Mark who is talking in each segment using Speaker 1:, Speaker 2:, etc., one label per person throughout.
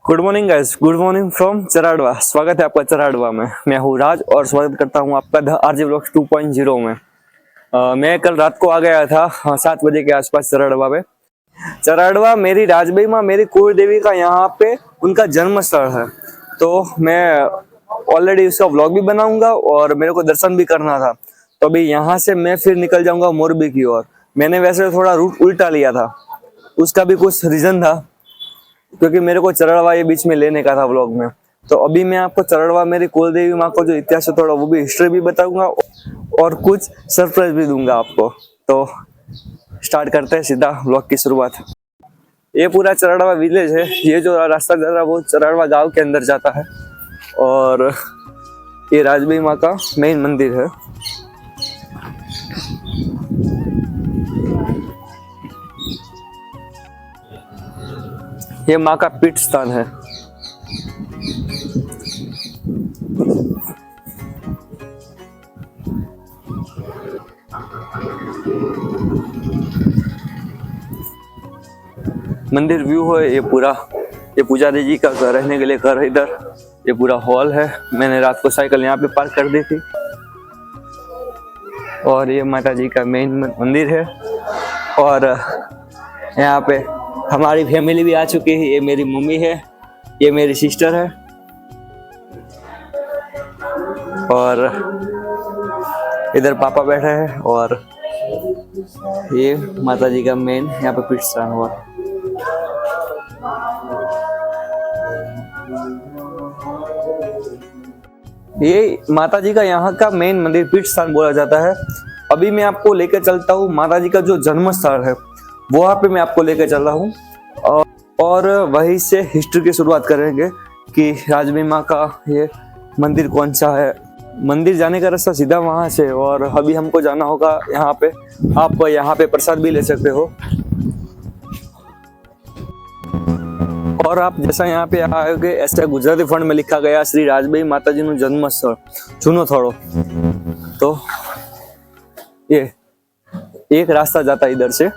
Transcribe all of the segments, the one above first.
Speaker 1: Good morning guys, good morning from Charadva. स्वागत है आपका चराड़वा में। मैं हूँ राज और स्वागत करता हूँ आपका द आरजे व्लॉग्स 2.0 में। मैं कल रात को आ गया था 7 बजे के आसपास चराड़वा पे। चराड़वा मेरी राजबाई माँ, मेरी कुल देवी का यहाँ पे उनका जन्म स्थल है, तो मैं ऑलरेडी उसका व्लॉग भी बनाऊंगा और मेरे को दर्शन भी करना था। तो अभी यहाँ से मैं फिर निकल जाऊंगा मोरबी की ओर। मैंने वैसे थोड़ा रूट उल्टा लिया था, उसका भी कुछ रीजन था, क्योंकि मेरे को चरड़वा ये बीच में लेने का था व्लॉग में। तो अभी मैं आपको चरड़वा मेरी कुल देवी माँ को जो इतिहास है थोड़ा वो भी हिस्ट्री भी बताऊंगा और कुछ सरप्राइज भी दूंगा आपको। तो स्टार्ट करते हैं सीधा व्लॉग की शुरुआत। ये पूरा चरड़वा विलेज है। ये जो रास्ता जा रहा है वो चरड़वा गांव के अंदर जाता है और ये राजबाई माँ का मेन मंदिर है। ये माँ का पीठ स्थान है। मंदिर व्यू है ये पूरा। ये पुजारी जी का रहने के लिए घर है इधर। ये पूरा हॉल है। मैंने रात को साइकिल यहाँ पे पार्क कर दी थी। और ये माता जी का मेन मंदिर है और यहाँ पे हमारी फैमिली भी आ चुकी है। ये मेरी मम्मी है, ये मेरी सिस्टर है और इधर पापा बैठे हैं और ये माता जी का मेन यहाँ पे पीठ स्थान हुआ। ये माता जी का यहाँ का मेन मंदिर पीठ स्थान बोला जाता है। अभी मैं आपको लेकर चलता हूँ माता जी का जो जन्म स्थल है वहाँ पे मैं आपको लेकर चल रहा हूँ और वहीं से हिस्ट्री की शुरुआत करेंगे कि राजबाई माँ का ये मंदिर कौन सा है। मंदिर जाने का रास्ता सीधा वहां से और अभी हमको जाना होगा यहाँ पे। आप यहाँ पे प्रसाद भी ले सकते हो और आप जैसा यहाँ पे आओगे ऐसा गुजराती फंड में लिखा गया श्री राजबाई माता जी नु जन्म स्थल जूनो थोड़ो। तो ये एक रास्ता जाता है इधर से,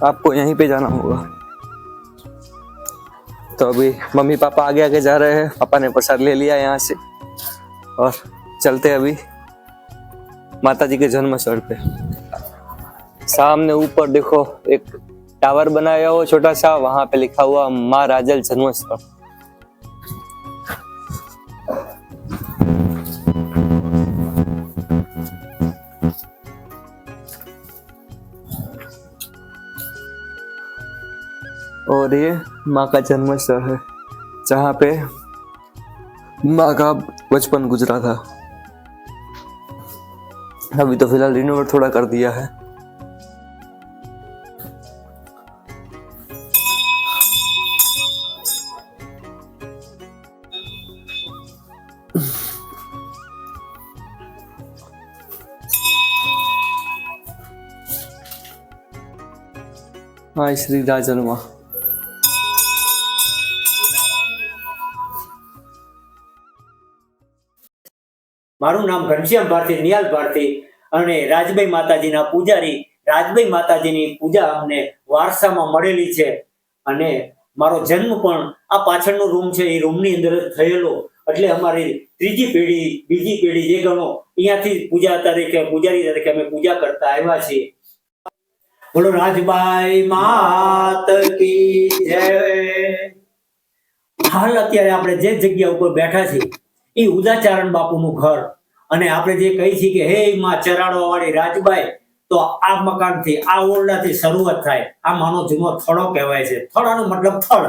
Speaker 1: आपको यहीं पे जाना होगा। तो अभी मम्मी पापा आगे आगे जा रहे हैं। पापा ने प्रसाद ले लिया यहाँ से और चलते अभी माता जी के जन्म स्थल पे। सामने ऊपर देखो एक टावर बनाया हो छोटा सा, वहां पे लिखा हुआ माँ राजल जन्म स्थल। और ये माँ का जन्म स्थल है जहाँ पे माँ का बचपन गुजरा था। अभी तो फिलहाल रिनोवेट थोड़ा कर दिया है। हाँ, श्री राजल माँ।
Speaker 2: મારું નામ ઘનશ્યામ ભારતી, નિયાલ ભારતી અને રાજબાઈ માતાજીના પૂજારી. રાજબાઈ માતાજીની પૂજા અમને વારસામાં મળેલી છે અને મારો જન્મ પણ આ પાછળનો રૂમ છે એ રૂમની અંદર જ થયેલો. એટલે અમારી ત્રીજી પેઢી બીજી પેઢી જે ગણો અહીંયાથી પૂજા તરીકે પૂજારી તરીકે અમે પૂજા કરતા આવ્યા છીએ. બોલો રાજબાઈ માત કી જય. હાલ અત્યારે આપણે જે જગ્યા ઉપર બેઠા છીએ એ ઉદાચરણ બાપુનું ઘર અને આપણે જે કહી છીએ કે હે માં ચરાડવા વાળી રાજબાઈ, તો આ મકાનથી આ ઓરડાથી શરૂઆત થાય. આ માનો જૂનો થડો કહેવાય છે. થડાનો મતલબ થડ,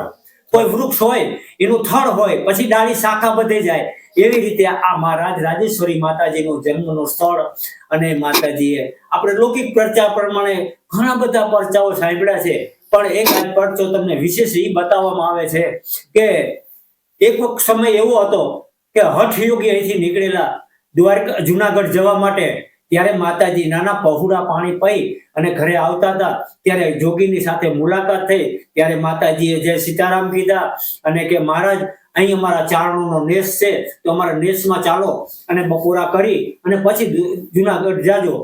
Speaker 2: કોઈ વૃક્ષ હોય એનું થડ હોય પછી ડાળી શાખા બધે જાય. એવી રીતે આ મહારાજ રાજેશ્વરી માતાજીનું જન્મનું સ્થળ. અને માતાજીએ આપણે લૌકિક પરચા પ્રમાણે ઘણા બધા પરચાઓ સાંભળ્યા છે, પણ એક આજ પરચો તમને વિશેષ એ બતાવવામાં આવે છે કે એક સમય એવો હતો કે હઠયોગી અહીંથી નીકળેલા દ્વારકા જુનાગઢ જવા માટે. ત્યારે માતાજી નાના પહોળા પાણી પી અને ઘરે આવતા હતા ત્યારે જોગીની સાથે મુલાકાત થઈ. ત્યારે માતાજીએ જય સીતારામ કીધા અને કે મહારાજ અહીં અમારા ચારણોનો નેસ છે, તો અમારા નેસમાં ચાલો અને બપોરા કરી અને પછી જુનાગઢ જાજો.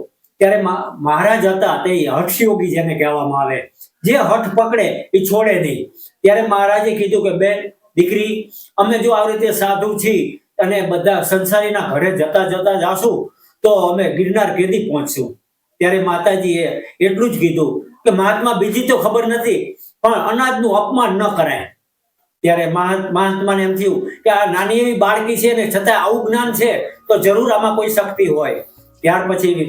Speaker 2: ત્યારે મહારાજ હતા તે હઠયોગી જેને કહેવામાં આવે, જે હઠ પકડે એ છોડે નહીં. ત્યારે મહારાજે કીધું કે બેન દીકરી, અમે જો આવી રીતે સાધુ છીએ અને બધા સંસારીના ઘરે જતા જતા જાશું તો અમે ગિરનાર કેદી પહોંચશું. ત્યારે માતાજીએ એટલું જ કીધું કે મહાત્મા બીજી તો ખબર નથી, પણ અનાજનું અપમાન ન કરાય. ત્યારે મહાત્માને એમ થયું કે આ નાની એવી બાળકી છે ને છતાં આવું જ્ઞાન છે તો જરૂર આમાં કોઈ શક્તિ હોય. ત્યાર પછી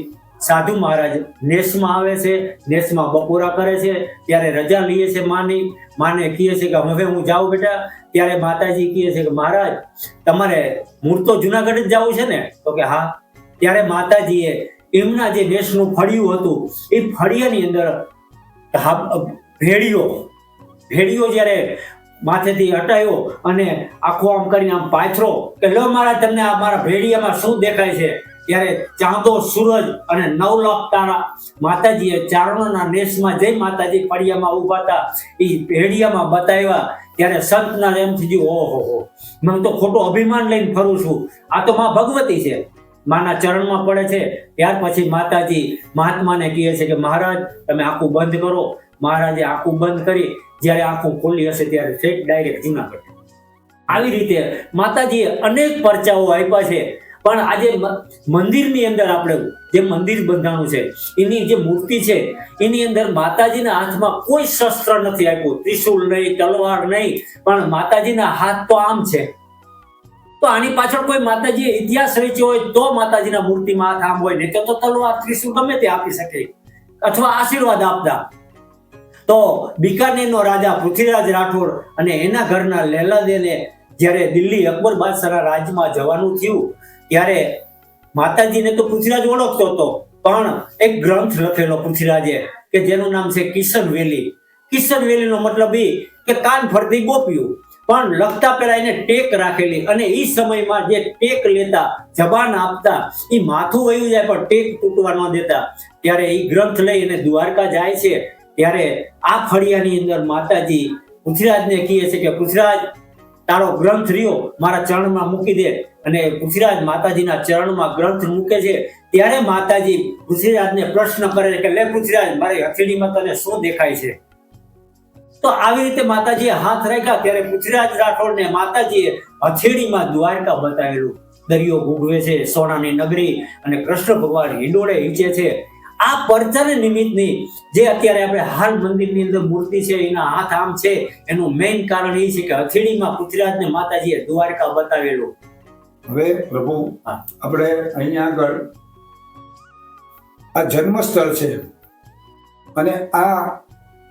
Speaker 2: સાધુ મહારાજ નેસમાં આવે છે, નેસમાં બપોરા કરે છે. ત્યારે રજા લઈએ છે માને કહે છે કે હવે હું જાઉં બેટા. ત્યારે માતાજી કહે છે કે મહારાજ તમારે મૂળ તો જુનાગઢ જ જવું છે ને? તો કે હા. ત્યારે માતાજીએ એમના જે નેસનું ફળિયું હતું એ ફળિયાની અંદર ભેડિયો જ્યારે માથેથી હટાયો અને આખો આમ કરીને આમ પાથરો કે લો મહારાજ તમને આ મારા ભેડિયામાં શું દેખાય છે? ત્યારે ચાંદો, સૂરજ અને 9 લાખ તારા માતાજીએ ચારણોના નેસમાં જઈ માતાજી ફળિયામાં ઊભા હતા એ ભેડિયામાં બતાવ્યા. ત્યારે સંતના એમ થઈ ગયું, ઓહો, હું તો ખોટું અભિમાન લઈને ફરું છું, આ તો માં ભગવતી છે. માના ચરણમાં પડે છે. ત્યાર પછી માતાજી મહાત્માને કહે છે કે મહારાજ તમે આંખું બંધ કરો. મહારાજે આંખું બંધ કરી જ્યારે આંખું ખોલી હશે ત્યારે સેટ ડાયરેક્ટ જુનાગઢ. આવી રીતે માતાજીએ અનેક પરચાઓ આપ્યા છે. પણ આજે મંદિરની અંદર આપણે જે મંદિર બંધાણું છે એની જે મૂર્તિ છે એની અંદર માતાજીના હાથમાં કોઈ શસ્ત્ર નથી આપ્યું, ત્રિશૂળ નહીં, તલવાર નહીં, પણ માતાજીના હાથ તો આમ છે. તો આની પાછળ કોઈ માતાજીએ ઇતિહાસ રચ્યો હોય તો માતાજીના મૂર્તિમાં હાથ આમ હોય, નહીં તો તલવાર, ત્રિશૂળ ગમે તે આપી શકે અથવા આશીર્વાદ આપતા. તો બિકાનેરનો રાજા પૃથ્વીરાજ રાઠોડ અને એના ઘરના લેલાદેને જ્યારે દિલ્હી અકબર બાદશાહના રાજ્યમાં જવાનું થયું ત્યારે માતાજીને તો પૃથ્વીરાજ ઓળખતો હતો, પણ એક ગ્રંથ લખેલો પૃથ્વીરાજે કે જેનું નામ છે કિશન વેલી. કિશન વેલીનો મતલબ એ કે કાન ફરતી ગોપીઓ. પણ લખતા પહેલા એને ટેક રાખેલી અને એ સમયમાં જે ટેક લેતા, જબાન આપતા, એ માથું વયું જાય પણ ટેક તૂટવા ન દેતા. ત્યારે એ ગ્રંથ લઈ અને દ્વારકા જાય છે. ત્યારે આ ફળિયાની અંદર માતાજી પૃથ્વીરાજને કહે છે કે પૃથ્વીરાજ તારો ગ્રંથ રહ્યો મારા ચરણમાં મૂકી દે. અને પૃથ્વીરાજ માતાજીના ચરણમાં ગ્રંથ મૂકે છે. ત્યારે માતાજી પૃથ્વીરાજને પ્રશ્ન કરે કે લે પૃથ્વીરાજ, મારી હથેળીમાં તને શું દેખાય છે? તો આવી રીતે માતાજીએ હાથ રાખ્યા. ત્યારે પૃથ્વીરાજ રાઠોડને માતાજીએ હથેળીમાં દ્વારકા બતાવેલું. દરિયો ભૂગવે છે, સોનાની નગરી, અને કૃષ્ણ ભગવાન હિંડોળે હિંચે છે. આ પરચાને નિમિત્તની જે અત્યારે આપણે હાલ મંદિરની અંદર મૂર્તિ છે એના હાથ આમ છે, એનું મેઇન કારણ એ છે કે હથેળીમાં પૃથ્વીરાજને માતાજીએ દ્વારકા બતાવેલું.
Speaker 3: હવે પ્રભુ આપણે અહીંયા આગળ આ જન્મસ્થળ છે અને આ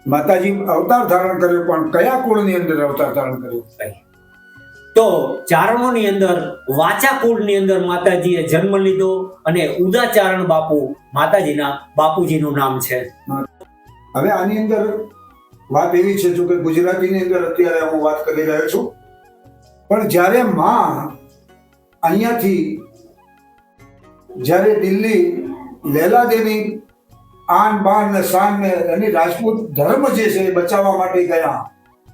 Speaker 3: માતાજી અવતાર ધારણ કર્યો, પણ કયા કુળની અંદર અવતાર ધારણ કર્યો?
Speaker 2: તો ચારણોની અંદર વાચા કુળની અંદર માતાજીએ જન્મ લીધો અને ઉદાચારણ બાપુ માતાજીના બાપુજીનું નામ છે.
Speaker 3: હવે આની અંદર વાત એવી છે, જો કે ગુજરાતીની અંદર અત્યારે હું વાત કરી રહ્યો છું, પણ જ્યારે માં અહીંયાથી જ્યારે દિલ્હી લેલાદેવી આન બાન ને શાન ને એની રાજપૂત ધર્મ જે છે એ બચાવવા માટે ગયા,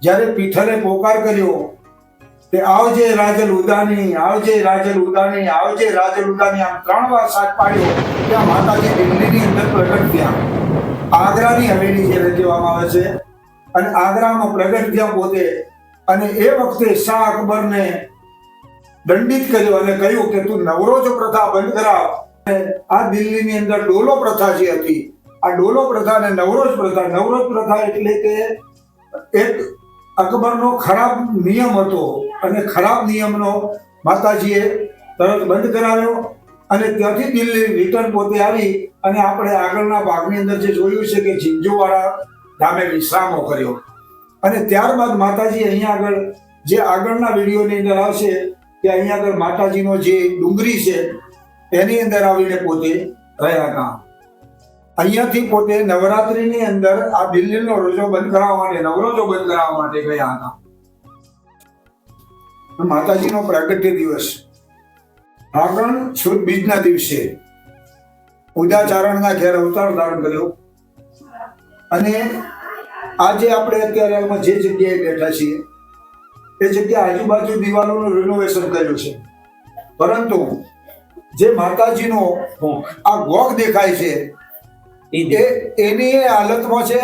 Speaker 3: જ્યારે પીઠરે પોકાર કર્યો કે આવજે રાજલ ઉદાની, આવજે રાજલ ઉદાની, આવજે રાજલ ઉદાની, આમ 3 વાર સાથ પાડ્યો, ત્યાં માતાજી દિલ્હીની અંદર પ્રગટ થયા. આગ્રાની હવેલી જેને કહેવામાં આવે છે, અને આગ્રામાં પ્રગટ થયા પોતે. અને એ વખતે શાહ અકબરને દંડિત કર્યો અને કહ્યું કે તું નવરોજ પ્રથા બંધ કરાવ. આ દિલ્હીની અંદર ડોલો પ્રથા જે હતી, આ ડોલો પ્રથા અને નવરોજ પ્રથા એટલે કે એક અકબરનો ખરાબ નિયમ હતો, અને ખરાબ નિયમનો માતાજીએ તરત બંધ કરાવ્યો. અને ત્યાંથી દિલ્હી રિટર્ન પોતે આવી અને આપણે આગળના ભાગની અંદર જે જોયું છે કે ઝીંઝુવાડા ધામે વિશ્રામો કર્યો. અને ત્યારબાદ માતાજી અહીંયા આગળ જે આગળના વિડીયોની અંદર આવશે કે અહીંયા આગળ માતાજીનો જે ડુંગરી છે એની અંદર આવીને પોતે રહ્યા હતા. અહીંયાથી પોતે નવરાત્રીની અંદર આ દિલ્હીનો રોજો બંધ કરાવવા માટે, નવરોજો બંધ કરાવવા માટે ગયા હતા. માતાજીનો પ્રાગટ્ય દિવસ ફાગણ સુદ બીજના દિવસે ઉદાચારણના ઘેર અવતાર ધારણ કર્યો. અને આજે આપણે અત્યારે જે જગ્યાએ બેઠા છીએ એ જગ્યા આજુબાજુ દિવાલોનું રિનોવેશન કર્યું છે, પરંતુ જે માતાજીનો આ ગોખ દેખાય છે એની એ હાલતમાં છે.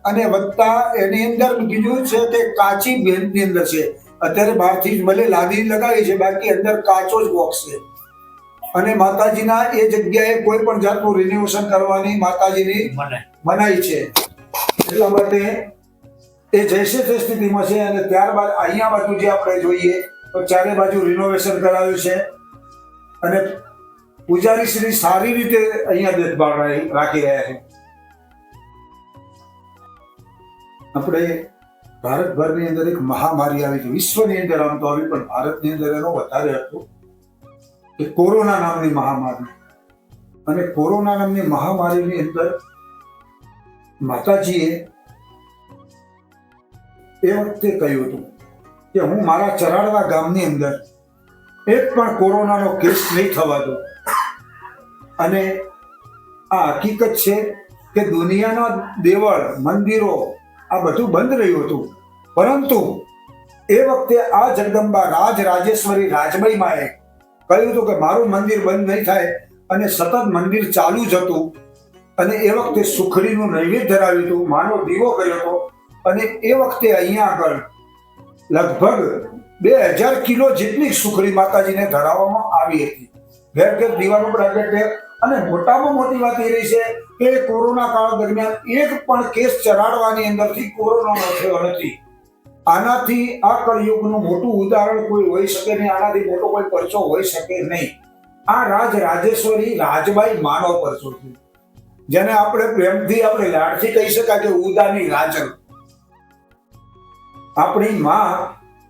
Speaker 3: અને વધતા એની અંદર બીજું છે કે કાચી ભેંસની અંદર છે. અત્યારે બહારથી જ ભલે લાદી લગાવી છે, બાકી અંદર કાચો જ બોક્સ છે. અને માતાજીના એ જગ્યાએ કોઈ પણ જાતનું રિનોવેશન કરવાની માતાજીની મનાઈ છે. એટલા માટે એ જૈસે તે સ્થિતિમાં છે. અને ત્યારબાદ અહીંયા બાજુ જે આપણે જોઈએ તો ચારે બાજુ રિનોવેશન કરાવ્યું છે. અને પૂજારી શ્રી સારી રીતે અહીંયા દેખભાળ રાખી રહ્યા છે. આપણે ભારતભરની અંદર એક મહામારી આવી છે. વિશ્વની અંદર આમ તો આવી, પણ ભારતની અંદર એનો વધારે હતો કે કોરોના નામની મહામારી. અને કોરોના નામની મહામારીની અંદર માતાજીએ એ વખતે કહ્યું હતું કે હું મારા ચરાડવા ગામની અંદર એક પણ કોરોનાનો કેસ નહીં થવા દઉં. અને આ હકીકત છે કે દુનિયાના દેવળ, મંદિરો આ બધું બંધ રહ્યું હતું. પરંતુ એ વખતે આ જગદંબા રાજેશ્વરી રાજબાઈ માએ કહ્યું હતું કે મારું મંદિર બંધ નહીં થાય. અને સતત મંદિર ચાલુ જ હતું. અને એ વખતે સુખડીનું નૈવેદ્ય ધરાવ્યું હતું, માનો દીવો કર્યો હતો. અને એ વખતે અહીંયા આગળ લગભગ 2000 કિલો જેટલી સુખડી માતાજીને ધરાવવામાં આવી હતી. ઘેર ઘેર દીવાનો પ્રગટે. અને મોટામાં મોટી વાત એ રહી છે કે કોરોના કાળ દરમિયાન એક પણ કેસ ચરાડવાની અંદરથી કોરોનાનો થયો નથી. આનાથી આ કળયુગનું મોટું ઉદાહરણ કોઈ હોઈ શકે નહીં. આનાથી મોટો કોઈ પરચો હોઈ શકે નહીં. આ રાજેશ્વરી રાજબાઈ માનવ પરચો છે, જેને આપણે પ્રેમથી, આપણે લાડથી કહી શકાય કે ઉદાની રાજલ. આપણી માં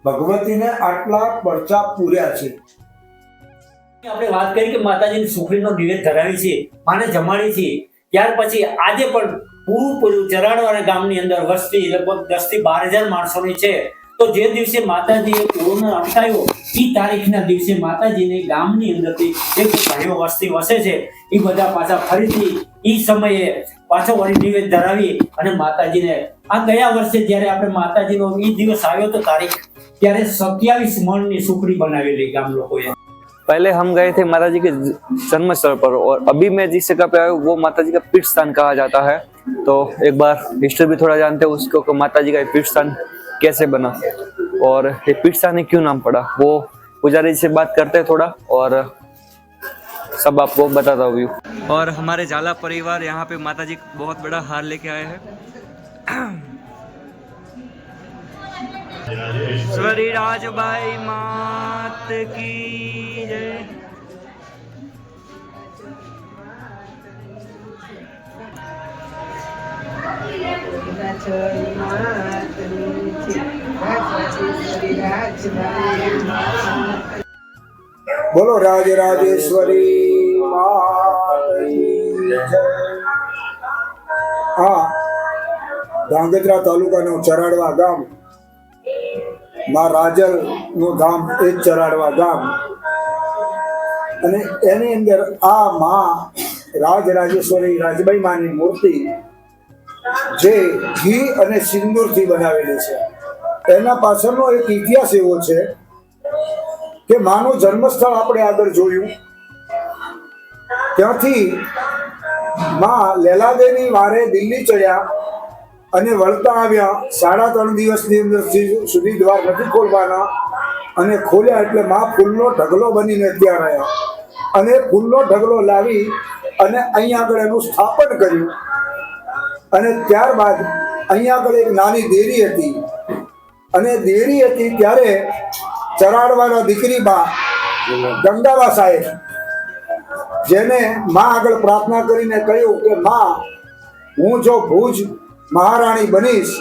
Speaker 3: ભગવતીને આટલા પરચા પૂર્યા છે.
Speaker 2: આપણે વાત કરી કે માતાજીની સુખડીનો નિવેદ ધરાવી છે, માને જમાડી છે. ત્યાર પછી આજે પણ પૂરું ચરાડવાના ગામની અંદર વસ્તી લગભગ 10 થી 12,000 માણસોની છે. તો જે દિવસે માતાજીએ કોરોના અટકાવ્યો એ તારીખના દિવસે માતાજીને ગામની અંદરથી જે ભાઈઓ વસ્તી વસે છે એ બધા પાછા ફરીથી એ સમયે પાછો વળી નિવેદ ધરાવી અને માતાજીને આ ગયા વર્ષે જ્યારે આપણે માતાજીનો એ દિવસ આવ્યો તો તારીખ, ત્યારે 27 મણની સુખડી બનાવેલી ગામ લોકોએ.
Speaker 1: पहले हम गए थे माता जी के जन्म स्थल पर, और अभी मैं जिस जगह पे आया हूँ वो माता जी का पीठ स्थान कहा जाता है. तो एक बार हिस्ट्री भी थोड़ा जानते हैं उसको कि माता जी का पीठ स्थान कैसे बना और ये पीठ स्थान ने क्यों नाम पड़ा. वो पुजारी से बात करते हैं थोड़ा और सब आपको बताता हूँ. और हमारे झाला परिवार यहाँ पे माता जी बहुत बड़ा हार लेके आए हैं. श्री राजबाई मात की जय.
Speaker 3: બોલો રાજેશ્વરી માતની જય. આ ધાંગધ્રા તાલુકાનું ચરાડવા ગામ, માં રાજલ નું ગામ, એ ચરાડવા ગામ. અને એની અંદર આ માં રાજેશ્વરી રાજબાઈ માની મૂર્તિ જે ઘી અને સિંદૂરથી બનાવેલી છે. એના પાછળનો એક ઇતિહાસ એવો છે કે માનું જન્મસ્થળ આપણે આગળ જોયું, ત્યાંથી માં લેલાદેની વારે દિલ્હી ચડ્યા અને વળતા આવ્યા. 3.5 દિવસની અંદર સુધી દ્વાર નથી ખોલવાના. અને ખોલ્યા એટલે માં ફૂલનો ઢગલો બનીને ત્યાં રહ્યા. અને ફૂલનો ઢગલો લાવી અને અહીંયા આગળ એનું સ્થાપન કર્યું. અને ત્યારબાદ અહીંયા આગળ એક નાની દેરી હતી. અને દેરી હતી ત્યારે ચરાડવાના દીકરી બા ગંગાબા સાહેબ, જેને માં આગળ પ્રાર્થના કરીને કહ્યું કે માં, હું જો ભુજ મહારાણી બનીશ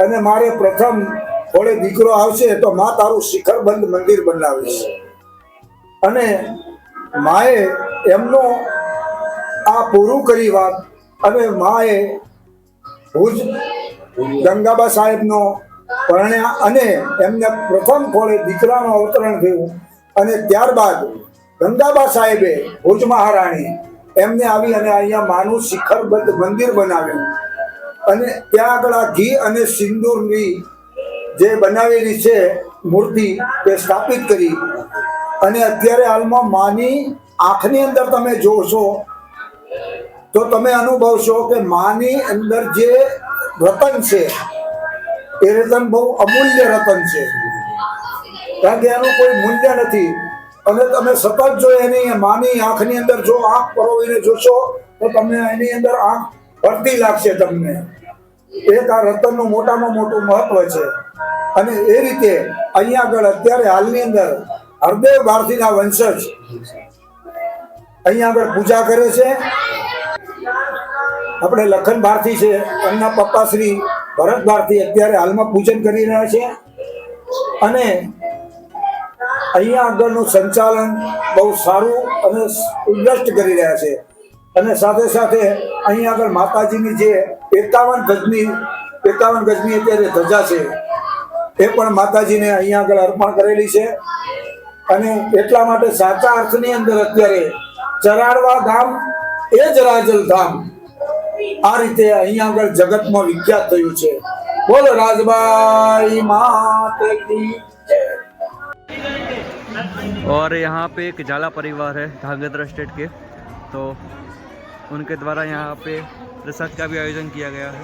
Speaker 3: અને મારે પ્રથમ થોડે દીકરો આવશે તો માં તારું શિખરબંધ મંદિર બનાવીશ. અને માએ એમનો આ પૂરું કરી વાત. અને માએ ભુજ ગંગાબા સાહેબનો પરણ્યા અને એમને પ્રથમ થોડે દીકરાનું અવતરણ થયું. અને ત્યારબાદ ગંગાબા સાહેબે, ભુજ મહારાણી, એમને આવી અને અહીંયા માનું શિખરબંધ મંદિર બનાવ્યું. અને ત્યાં આગળ આ ઘી અને સિંદૂરની જે બનાવેલી છે મૂર્તિ તે સ્થાપિત કરી. અને અત્યારે હાલમાં માની આંખની અંદર તમે જોશો તો તમે અનુભવશો કે માની અંદર જે રતન છે એ રતન બહુ અમૂલ્ય રતન છે, કારણ કે એનું કોઈ મૂલ્ય નથી. અને તમે સતત જો એની માની આંખની અંદર જો આંખ પરોવીને જોશો તો તમને એની અંદર આંખ ભરતી લાગશે. તમને એક આ રતનનું મોટામાં મોટું મહત્વ છે. અને એ રીતે અહીંયા આગળ અત્યારે હાલની અંદર હરદેવ ભારતીના વંશજ અહીંયા આગળ પૂજા કરે છે. આપણે લખન ભારતી છે, એમના પપ્પા શ્રી ભરત ભારતી અત્યારે હાલમાં પૂજન કરી રહ્યા છે. અને અહીંયા આગળનું સંચાલન બહુ સારું અને ઉદ્દષ્ટ કરી રહ્યા છે. અને સાથે સાથે અહીંયા આગળ માતાજીની જે 51 ગજની અત્યારે ધજા છે એ પણ માતાજીને અહીંયા આગળ અર્પણ કરેલી છે. અને એટલા માટે સાચા અર્થની અંદર અત્યારે ચરાડવા ગામ એ જ રાજલ ધામ આ રીતે અહીંયા આગળ જગતમાં વિખ્યાત થયું છે. બોલો રાજબાઈ માત કી જય.
Speaker 1: और यहाँ पे एक झाला परिवार है ધાંગધ્રા स्टेट के, तो उनके द्वारा यहाँ पे प्रसाद का भी आयोजन किया गया है.